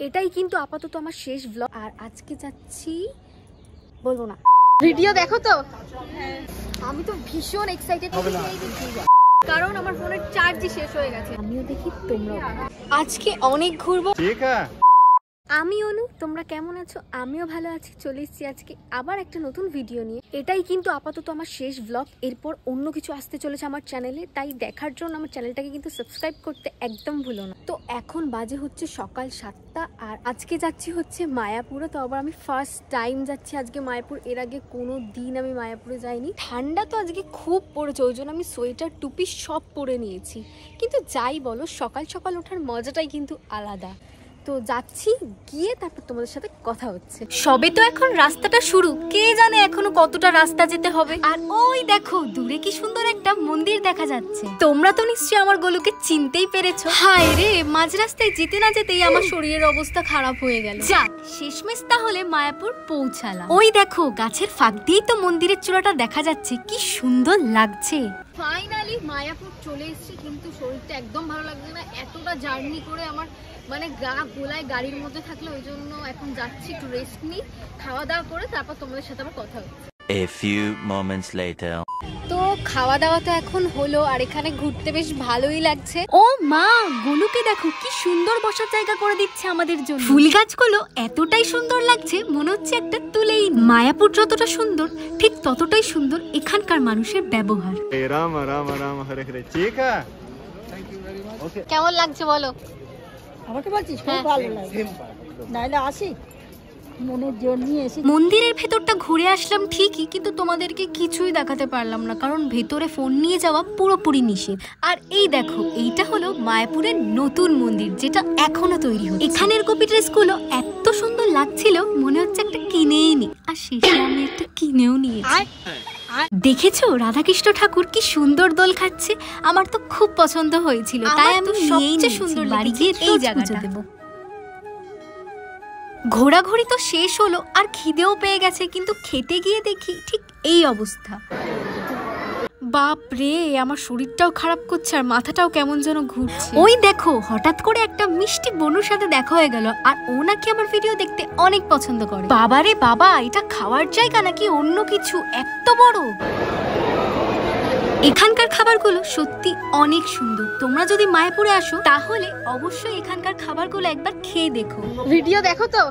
এটাই কিন্তু আপাতত আমার শেষ ব্লগ। আর আজকে যাচ্ছি বলবো না, ভিডিও দেখো তো। আমি তো ভীষণ এক্সাইটেড কারণ আমার ফোনের চার্জই শেষ হয়ে গেছে। আমিও দেখি তোমরা আজকে অনেক ঘুরবো। আমি অনু, তোমরা কেমন আছো? আমিও ভালো আছি। চলে এসেছি আজকে আবার একটা নতুন ভিডিও নিয়ে। এটাই কিন্তু আপাতত আমার শেষ ব্লগ, এরপর অন্য কিছু আসতে চলেছে আমার চ্যানেলে, তাই দেখার জন্য আমার চ্যানেলটাকে কিন্তু সাবস্ক্রাইব করতে একদম ভুলো না। তো এখন বাজে হচ্ছে সকাল 7টা, আর আজকে যাচ্ছি হচ্ছে মায়াপুরে। তো আবার আমি ফার্স্ট টাইম যাচ্ছি আজকে মায়াপুর। এর আগে কোনো দিন আমি মায়াপুরে যাইনি। ঠান্ডা তো আজকে খুব পড়েছে, ওই জন্য আমি সোয়েটার টুপি সব পরে নিয়েছি। কিন্তু যাই বলো, সকাল সকাল ওঠার মজাটাই কিন্তু আলাদা। তো যাচ্ছি, গিয়ে তারপর তোমাদের সাথে কথা হচ্ছে। সবে তো এখন রাস্তাটা শুরু, কে জানে এখনো কতটা রাস্তা যেতে হবে। আর ওই দেখো দূরে কি সুন্দর একটা মন্দির দেখা যাচ্ছে। তোমরা তো নিশ্চয়ই আমার গোলুকে চিনতেই পেরেছো। হায় রে, মাঝ রাস্তায় যেতে না যেতেই আমার শরীরের অবস্থা খারাপ হয়ে গেল। যাক, শেষমেশ তাহলে মায়াপুর পৌঁছালাম। ওই দেখো গাছের ফাঁক দিয়েই তো মন্দিরের চূড়াটা দেখা যাচ্ছে, কি সুন্দর লাগছে। ফাইনালি মায়াপুর চলে এসেছি, কিন্তু শরীরটা একদম ভালো লাগছে না। এতটা জার্নি করে আমার মানে গা গোলায় গাড়ির মধ্যে থাকলে, ওই জন্য এখন যাচ্ছি একটু রেস্ট নিই, খাওয়া দাওয়া করে তারপর তোমাদের সাথে আবার কথা হচ্ছে। A few moments later. তো খাওয়া দাওয়া তো এখন হলো, আর এখানে ঘুরতে বেশ ভালোই লাগছে। ও মা, গোলুকে দেখো কি সুন্দর বসার জায়গা করে দিচ্ছে আমাদের জন্য। ফুল গাছগুলো এতটাই সুন্দর লাগছে, মনে হচ্ছে একটা তুলেই। মায়াপুর যতটা সুন্দর, ঠিক ততটাই সুন্দর এখানকার মানুষের ব্যবহার। রাম রাম রাম হরে হরে। ঠিক আছে, কেমন লাগছে বলো? আমাকে বলছিস খুব ভালো লাগে, নাইলে আসি মনের জন্য এসে। মন্দিরের ভেতরটা ঘুরে আসলাম ঠিকই, কিন্তু তোমাদেরকে কিছুই দেখাতে পারলাম না, কারণ ভেতরে ফোন নিয়ে যাওয়া পুরোপুরি নিষেধ। আর এই দেখো, এইটা হলো মায়াপুরের নতুন মন্দির, যেটা এখনো তৈরি হচ্ছে। এখানের কপি ড্রেসগুলো এত সুন্দর লাগছিল, মনে হচ্ছে একটা কিনেই নি। আর শেষে আমি একটা কিনেও নিয়েছি। দেখেছো রাধাকৃষ্ণ ঠাকুর কি সুন্দর দোল খাচ্ছে, আমার তো খুব পছন্দ হয়েছিল, তাই আমি সবচেয়ে সুন্দর বাড়ি গিয়ে এই জায়গাটা দেব। ঘোরাঘুরি তো শেষ হলো, আর খিদেও পেয়ে গেছে, কিন্তু খেতে গিয়ে দেখি ঠিক এই অবস্থা। বাপ রে, আমার শরীরটাও খারাপ করছে আর মাথাটাও কেমন যেন ঘুরছে। ওই দেখো, হঠাৎ করে একটা মিষ্টি বনুর সাথে দেখা হয়ে গেল, আর ও নাকি আমার ভিডিও দেখতে অনেক পছন্দ করে। বাবারে বাবা, এটা খাওয়ার জায়গা নাকি অন্য কিছু এত বড়? এখানকার খাবারগুলো সত্যি অনেক সুন্দর। তোমরা যদি মায়াপুরে আসো তাহলে অবশ্যই এখানকার খাবারগুলো একবার খেয়ে দেখো। ভিডিও দেখো তো।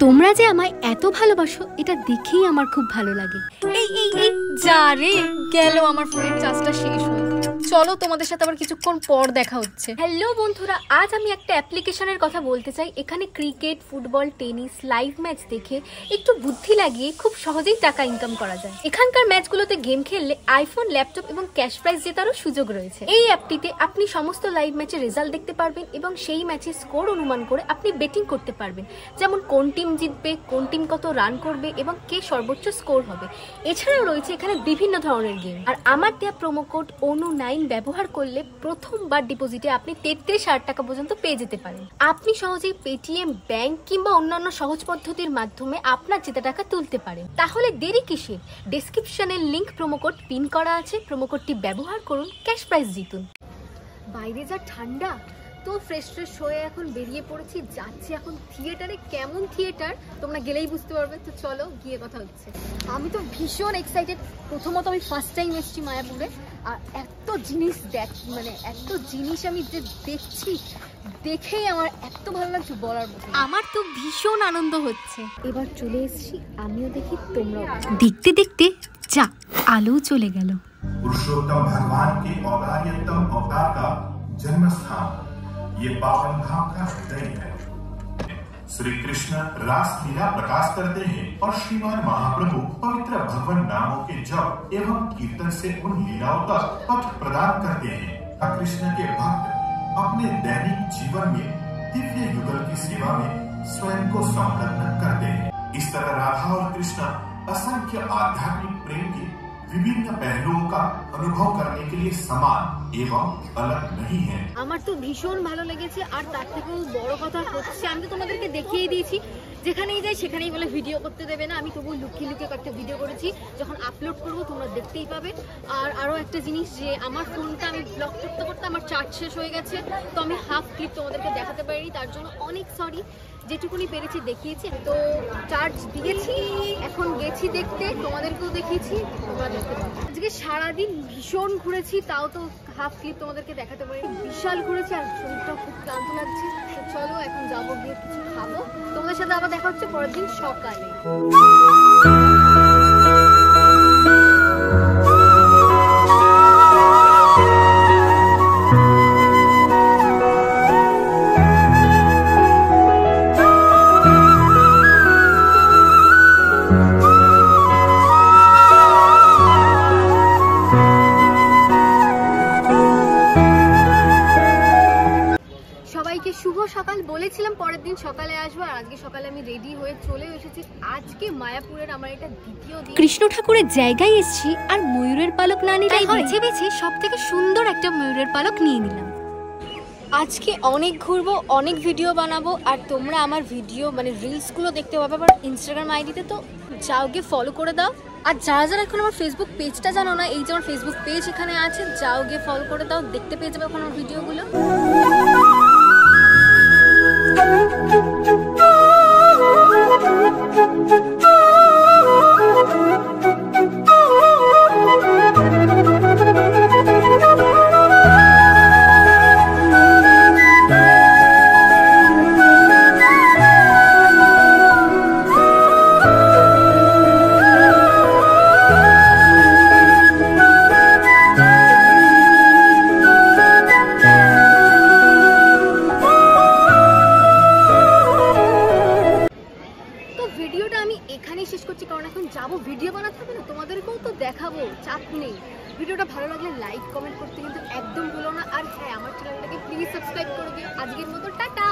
তোমরা যে আমায় এত ভালোবাসো, এটা দেখেই আমার খুব ভালো লাগে। এই এই এই যা রে, গেল আমার ফোনের চার্জটা শেষ হয়ে। চলো তোমাদের সাথে আবার কিছুক্ষণ পর দেখা হচ্ছে। হ্যালো বন্ধুরা, আজ আমি একটা অ্যাপ্লিকেশনের কথা বলতে চাই। এখানে cricket, football, tennis live match দেখে একটু বুদ্ধি লাগিয়ে খুব সহজেই টাকা ইনকাম করা যায়। এখানকার ম্যাচগুলোতে গেম খেললে আইফোন, ল্যাপটপ এবং ক্যাশ প্রাইজ জেতারও সুযোগ রয়েছে। এই অ্যাপটিতে আপনি সমস্ত লাইভ ম্যাচের রেজাল্ট দেখতে পারবেন এবং সেই ম্যাচের স্কোর অনুমান করে আপনি বেটিং করতে পারবেন, যেমন কোন টিম জিতবে, কোন টিম কত রান করবে এবং কে সর্বোচ্চ স্কোর হবে। এছাড়াও রয়েছে এখানে বিভিন্ন ধরনের গেম। আর আমার দেওয়া প্রোমো কোড অনু9 ব্যবহার করলে প্রথমবার ডিপোজিটে আপনি 33,000 টাকা পর্যন্ত পেয়ে যেতে পারেন। আপনি সহজেই পেটিএম, ব্যাংক কিংবা অন্যান্য সহজ পদ্ধতির মাধ্যমে আপনার জেতা টাকা তুলতে পারেন। তাহলে দেরি কিসের? ডেসক্রিপশনের লিংক প্রোমো কোড পিন করা আছে, প্রোমো কোডটি ব্যবহার করুন, ক্যাশ প্রাইজ জিতুন। বাইরে যা ঠান্ডা, তো ফ্রেশ হয়ে এখন বেরিয়ে পড়েছি, যাচ্ছি এখন থিয়েটারে। কেমন থিয়েটার তোমরা গেলেই বুঝতে পারবে। তো চলো গিয়ে কথা হচ্ছে। আমি তো ভীষণ এক্সাইটেড। প্রথমত আমি ফার্স্ট টাইম এসেছি মায়াপুরে, আর এত জিনিস মানে এত জিনিস আমি যে দেখছি, দেখেই আমার এত ভালো লাগছে বলার মতো। আমার তো ভীষণ আনন্দ হচ্ছে। এবার চলে এসেছি, আমিও দেখি তোমরাও। দেখতে দেখতে যা আলো চলে গেল। पुरुषोत्तम भगवान के औदार्यतम अवतार का जन्म स्थान, ये पावन धाम का हृदय है। श्री कृष्ण रास लीला प्रकाश करते हैं और श्रीमान महाप्रभु पवित्र भगवान नामों के जप एवं कीर्तन से उन लीलाओं का पथ प्रदान करते हैं। कृष्ण के भक्त अपने दैनिक जीवन में दिव्य युगल की सेवा में स्वयं को संलग्न करते हैं। इस तरह राधा और कृष्ण असंख्य आध्यात्मिक प्रेम के विभिन्न पहलुओं का अनुभव करने के लिए समान एवं अलग नहीं है। আমার তো ভীষণ ভালো লেগেছে, আর তার থেকেও বড় কথা হচ্ছে আমি তো তোমাদেরকে দেখিয়ে দিয়েছি, যেখানেই যাই সেখানেই বলে ভিডিও করতে দেবে না, আমি তবু লুকিয়ে লুকিয়ে একটা ভিডিও করেছি, যখন আপলোড করব তোমরা দেখতেই পাবে। আর আরও একটা জিনিস, যে আমার ফোনটা আমি ব্লগ করতে করতে আমার চার্জ শেষ হয়ে গেছে, তো আমি হাফ ক্লিপ তোমাদেরকে দেখাতে পারিনি, তার জন্য অনেক সরি। যেটুকুনি পেরেছি দেখিয়েছি, তো চার্জ দিয়েছি, এখন গেছি দেখতে, তোমাদেরকেও দেখিয়েছি, তোমরা দেখতে পাবে। আজকে সারাদিন ভীষণ ঘুরেছি, তাও তো হাফ ক্লিপ তোমাদেরকে দেখাতে পারি। বিশাল ঘুরেছি আর শরীরটা খুব ক্লান্ত লাগছে, তো চলো এখন যাবো, গিয়ে কিছু খাবো। তোমাদের সাথে আবার দেখা হচ্ছে পরের দিন সকালে। সবাইকে শুভ সকাল। বলেছিলাম পরের দিন সকালে আসবো, আর আজকে সকালে আমি রেডি হয়ে চলে এসেছি। আজকে মায়াপুরের আমার এটা দ্বিতীয় দিন। কৃষ্ণ ঠাকুরের জায়গায় এসেছি, আর ময়ূরের পালক না নিলে বেছে বেছে সব থেকে সুন্দর একটা ময়ূরের পালক নিয়ে নিলাম। আজকে অনেক ঘুরবো, অনেক ভিডিও বানাবো, আর তোমরা আমার ভিডিও মানে রিলসগুলো দেখতে পাবে আবার ইনস্টাগ্রাম আইডিতে, তো যাও গিয়ে ফলো করে দাও। আর যারা যারা এখন আমার ফেসবুক পেজটা জানো না, এই যে আমার ফেসবুক পেজ এখানে আছে, যাও গিয়ে ফলো করে দাও, দেখতে পেয়ে যাবে এখন আমার ভিডিওগুলো। ভিডিওটা আমি এখানেই শেষ করছি, কারণ এখন যাবো ভিডিও বানাতে হবে না, তোমাদেরকেও তো দেখাবো, চাপ নেই। ভিডিওটা ভালো লাগলে লাইক কমেন্ট করতে কিন্তু একদম ভুলো না, আর হ্যাঁ আমার চ্যানেলটাকে প্লিজ সাবস্ক্রাইব করে দিও। আজকের মতো টাটা।